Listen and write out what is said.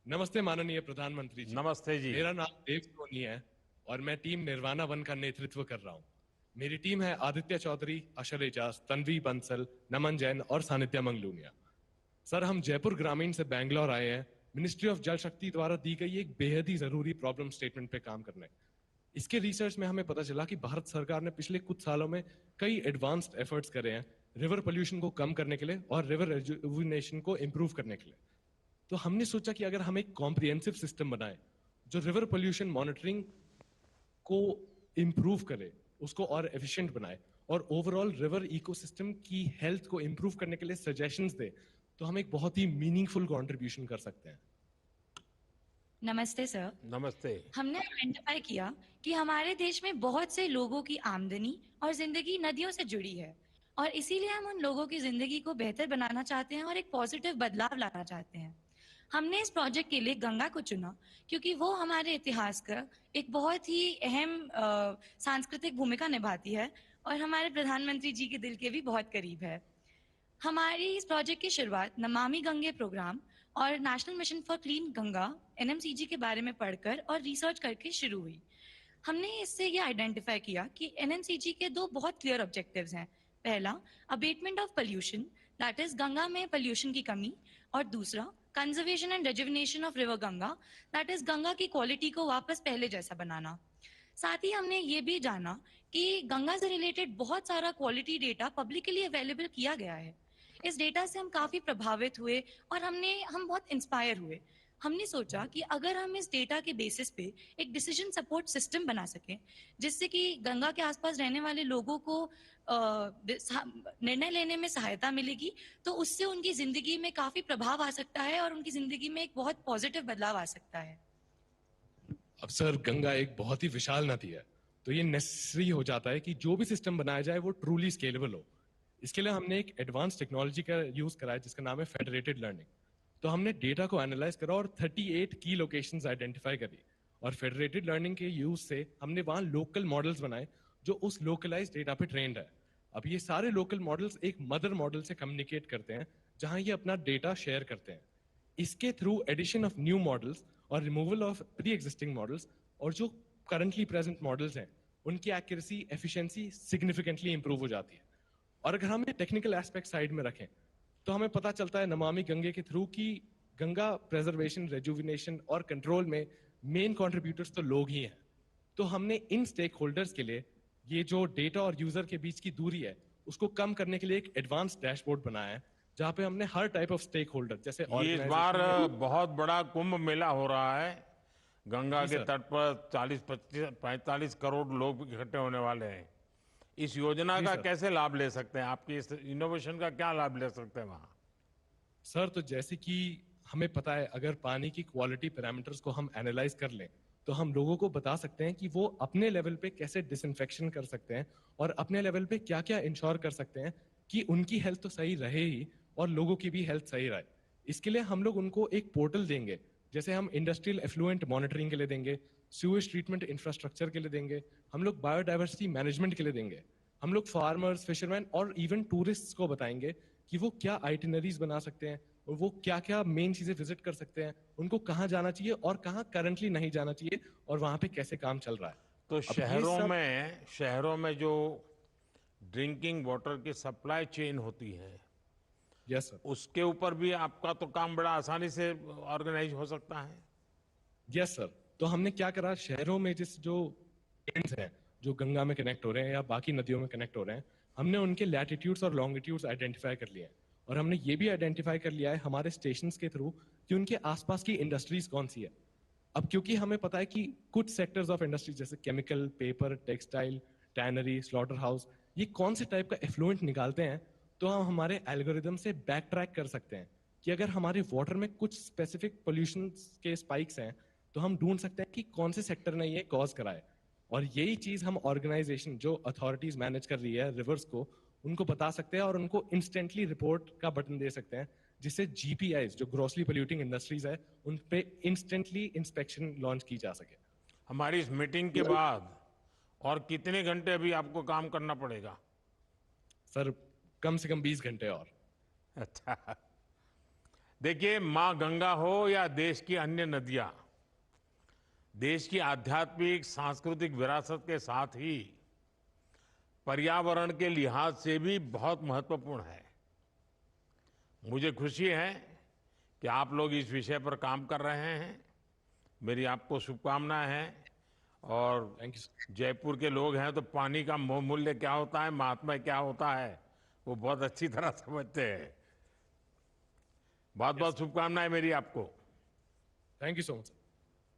नमस्ते माननीय प्रधानमंत्री जी। नमस्ते जी। मेरा नाम देव सोनी है और मैं टीम निर्वाणा वन का नेतृत्व कर रहा हूँ। मेरी टीम है आदित्य चौधरी, अशर एजाज, तन्वी बंसल, नमन जैन और सानिध्या मंगलूनिया। सर, हम जयपुर ग्रामीण से बैंगलोर आए हैं मिनिस्ट्री ऑफ जल शक्ति द्वारा दी गई एक बेहद ही जरूरी प्रॉब्लम स्टेटमेंट पे काम करने। इसके रिसर्च में हमें पता चला कि भारत सरकार ने पिछले कुछ सालों में कई एडवांस्ड एफर्ट्स करे हैं रिवर पोल्यूशन को कम करने के लिए और रिवर रिजुविनेशन को इम्प्रूव करने के लिए। तो हमने सोचा कि अगर हम एक कॉम्प्रिहेंसिव सिस्टम बनाए जो रिवर पोल्यूशन मॉनिटरिंग को इम्प्रूव करे, उसको और एफिशिएंट बनाए और ओवरऑल रिवर इकोसिस्टम की हेल्थ को इम्प्रूव करने के लिए सजेशंस दे, तो हम एक बहुत ही मीनिंगफुल कंट्रीब्यूशन कर सकते हैं। नमस्ते सर। नमस्ते। हमने आइडेंटिफाई किया कि हमारे देश में बहुत से लोगों की आमदनी और जिंदगी नदियों से जुड़ी है और इसीलिए हम उन लोगों की जिंदगी को बेहतर बनाना चाहते हैं और एक पॉजिटिव बदलाव लाना चाहते हैं। हमने इस प्रोजेक्ट के लिए गंगा को चुना क्योंकि वो हमारे इतिहास का एक बहुत ही अहम सांस्कृतिक भूमिका निभाती है और हमारे प्रधानमंत्री जी के दिल के भी बहुत करीब है। हमारी इस प्रोजेक्ट की शुरुआत नमामि गंगे प्रोग्राम और national mission for clean Ganga NMCG के बारे में पढ़कर और रिसर्च करके शुरू हुई। हमने इससे ये आइडेंटिफाई किया कि एनएमसीजी के दो बहुत क्लियर ऑब्जेक्टिव्स हैं। पहला, abatement of pollution, that is Ganga में पोल्यूशन की कमी, और दूसरा, conservation and rejuvenation of river Ganga, that is Ganga की क्वालिटी को वापस पहले जैसा बनाना। साथ ही हमने ये भी जाना कि गंगा से रिलेटेड बहुत सारा क्वालिटी डेटा पब्लिकली अवेलेबल किया गया है। इस डेटा से हम काफी प्रभावित हुए और हम बहुत इंस्पायर हुए। हमने सोचा कि अगर हम इस डेटा के बेसिस पे एक डिसीजन सपोर्ट सिस्टम बना सकें जिससे कि गंगा के आसपास रहने वाले लोगों को निर्णय लेने में सहायता मिलेगी, तो उससे उनकी जिंदगी में काफी प्रभाव आ सकता है और उनकी जिंदगी में एक बहुत पॉजिटिव बदलाव आ सकता है। अब सर, गंगा एक बहुत ही विशाल नदी है, तो ये नेसेसरी हो जाता है कि जो भी सिस्टम बनाया जाए वो ट्रूली स्केलेबल हो। इसके लिए हमने एक एडवांस टेक्नोलॉजी का यूज करा है जिसका नाम है फेडरेटेड लर्निंग। तो हमने डेटा को एनालाइज करा और 38 की लोकेशंस आइडेंटिफाई करी और फेडरेटेड लर्निंग के यूज से हमने वहां लोकल मॉडल्स बनाए जो उस लोकलाइज डेटा पे ट्रेंड है। अब ये सारे लोकल मॉडल्स एक मदर मॉडल से कम्युनिकेट करते हैं जहां ये अपना डेटा शेयर करते हैं। इसके through addition of new models और removal of pre existing models और जो करंटली प्रेजेंट मॉडल्स हैं उनकी एक्यूरेसी, एफिशिएंसी सिग्निफिकेंटली इंप्रूव हो जाती है। और अगर हम टेक्निकल एस्पेक्ट साइड में रखें तो हमें पता चलता है नमामि गंगे के थ्रू कि गंगा प्रेजर्वेशन, रेजुविनेशन और कंट्रोल में मेन कंट्रीब्यूटर्स तो लोग ही हैं। तो हमने इन स्टेक होल्डर्स के लिए ये जो डेटा और यूजर के बीच की दूरी है उसको कम करने के लिए एक एडवांस डैशबोर्ड बनाया है जहां पे हमने हर टाइप ऑफ स्टेक होल्डर जैसे ये इस बार ऑर्गेनाइजेशन। बहुत बड़ा कुंभ मेला हो रहा है। गंगा जी के सर। तट पर 40-45 करोड़ लोग इकट्ठे होने वाले हैं। इस योजना जी का सर। कैसे लाभ ले सकते हैं? आपकी इस इनोवेशन का क्या लाभ ले सकते हैं वहाँ? सर, तो जैसे कि हमें पता है अगर पानी की क्वालिटी पैरामीटर्स को हम एनालाइज कर लें तो हम लोगों को बता सकते हैं कि वो अपने लेवल पे कैसे डिसइंफेक्शन कर सकते हैं और अपने लेवल पे क्या क्या इंश्योर कर सकते हैं कि उनकी हेल्थ तो सही रहे ही और लोगों की भी हेल्थ सही रहे। इसके लिए हम लोग उनको एक पोर्टल देंगे, जैसे हम इंडस्ट्रियल एफ्लुएंट मॉनिटरिंग के लिए देंगे, सीवेज ट्रीटमेंट इंफ्रास्ट्रक्चर के लिए देंगे, हम लोग बायोडाइवर्सिटी मैनेजमेंट के लिए देंगे, हम लोग फार्मर्स, फिशरमैन और इवन टूरिस्ट्स को बताएंगे कि वो क्या आइटिनरीज बना सकते हैं और वो क्या क्या मेन चीजें विजिट कर सकते हैं, उनको कहाँ जाना चाहिए और कहाँ करंटली नहीं जाना चाहिए और वहां पे कैसे काम चल रहा है। तो अब ये सब। शहरों में जो ड्रिंकिंग वाटर की सप्लाई चेन होती है, यस सर। उसके ऊपर भी आपका तो काम बड़ा आसानी से ऑर्गेनाइज हो सकता है। Yes sir. तो हमने क्या करा, शहरों में जिस जो एंड्स हैं जो गंगा में कनेक्ट हो रहे हैं या बाकी नदियों में कनेक्ट हो रहे हैं, हमने उनके लैटिट्यूड्स और लॉन्गिट्यूड्स आइडेंटिफाई कर लिए हैं और हमने ये भी आइडेंटिफाई कर लिया है हमारे स्टेशन के थ्रू कि उनके आसपास की इंडस्ट्रीज कौन सी है। अब क्योंकि हमें पता है कि कुछ सेक्टर्स ऑफ इंडस्ट्री जैसे chemical, paper, textile, tannery, slaughter house, ये कौन से टाइप का एफ्लुएंट निकालते हैं, तो हम हमारे एल्गोरिदम से बैक ट्रैक कर सकते हैं कि अगर हमारे वाटर में कुछ स्पेसिफिक पोल्यूशन के स्पाइक्स हैं तो हम ढूंढ सकते हैं कि कौन से सेक्टर ने ये कॉज करा है। और यही चीज हम ऑर्गेनाइजेशन जो अथॉरिटीज मैनेज कर रही है रिवर्स को, उनको बता सकते हैं और उनको इंस्टेंटली रिपोर्ट का बटन दे सकते हैं जिससे जीपीआईज जो ग्रोसली पोल्यूटिंग इंडस्ट्रीज है उन पे इंस्टेंटली इंस्पेक्शन लॉन्च की जा सके। हमारी इस मीटिंग के बाद और कितने घंटे अभी आपको काम करना पड़ेगा? सर, कम से कम 20 घंटे और। अच्छा। देखिए, मां गंगा हो या देश की अन्य नदियां, देश की आध्यात्मिक सांस्कृतिक विरासत के साथ ही पर्यावरण के लिहाज से भी बहुत महत्वपूर्ण है। मुझे खुशी है कि आप लोग इस विषय पर काम कर रहे हैं। मेरी आपको शुभकामनाएं हैं। और थैंक यू। जयपुर के लोग हैं तो पानी का मूल्य क्या होता है, महात्म्य क्या होता है, वो बहुत अच्छी तरह समझते हैं। बहुत बहुत शुभकामनाएं मेरी आपको। Thank you so much.